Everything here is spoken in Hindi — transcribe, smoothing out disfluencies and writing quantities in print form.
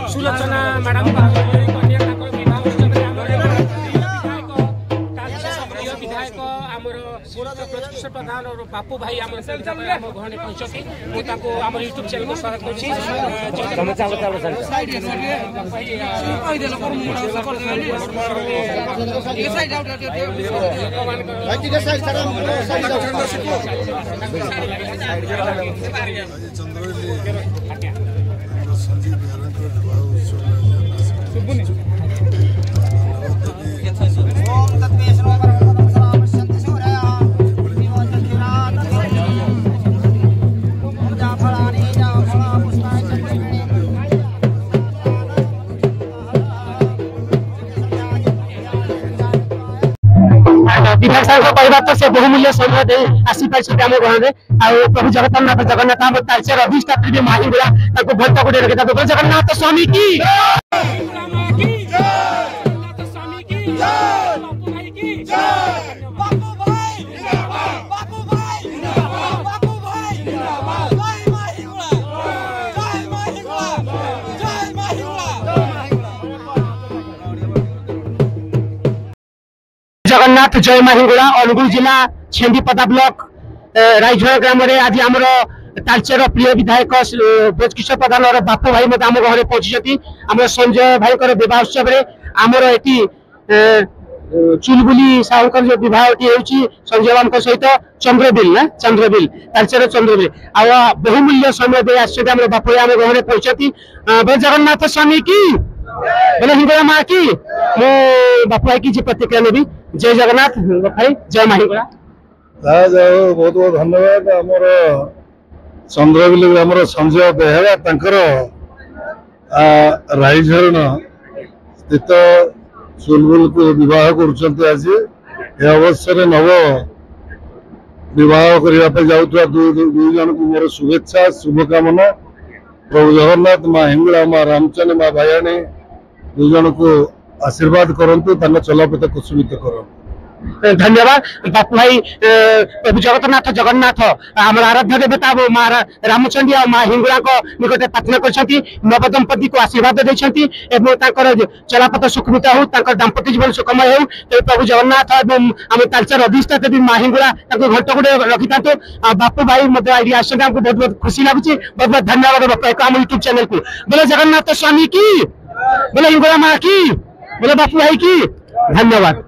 सुलोचना मैडम विधायक प्रतिष्ठा प्रधान और बापू भाई घर पहुंचती यूट्यूब चैनल को स्वागत विधायक साहब कहवा से बहुमूल्य समय दे आसी पार्टी आम घर में प्रभु जगन्नाथ जगन्नाथ आम तालचेर अधिष्ठात्री माहिंगुड़ा भट्ट को रखा तो जगन्नाथ स्वामी की जगन्नाथ जय माहिंगुड़ा अनुगुल जिला छेंडीपदा ब्लॉक राइझर ग्राम आज आम तालचेर प्रिय विधायक ब्रजकिशोर प्रधान और बापू भाई आम घर पहुंची आम संजय भाई बह उत्सव आमर ये चुलबुली साहूकर जो बहुत संजय बाबू सहित चंद्रबिल ना चंद्रबिल तालचेर चंद्रबिल आ बहुमूल्य समय दे आम बापू आम घर पहुंचती जगन्नाथ स्वामी की बोले हिंगुड़ा माँ की मु बापू भाई की प्रतिक्रिया नेबी जय जगन्नाथ भाई जय माहिंगुड़ा बहुत बहुत धन्यवाद आमर चंद्रबिल ग्राम संजय बेहेरा राइझर स्थित चुलबुल को विवाह कर अवसर नव विवाह करने जाऊा दुई जन को मोर शुभेच्छा शुभकामना प्रभु जगन्नाथ माँ हिंगुड़ा माँ रामचंद्र माँ भायाणी दुई जन को आशीर्वाद करंतु चलापथ कुसुमित कर धन्यवाद बापू भाई प्रभु जगन्नाथ जगन्नाथ आम आराध्य देवता माँ रामचंडी और माँ हिंगुड़ा निकट प्रार्थना कर नवदंपति को आशीर्वाद देती चलापथ सुखमित हो दाम्पत्य जीवन सुखमय हो प्रभु जगन्नाथ आम तालचेर अधिष्ठात्री माँ हिंगुड़ा घंट गुड़े रखी था बापू भाई मतलब आसते बहुत बहुत खुशी लगुच बहुत बहुत धन्यवाद बापू आम यूट्यूब चैनल को बोले जगन्नाथ स्वामी की बोले हिंगुड़ा माँ की बोले बापू भाई की धन्यवाद।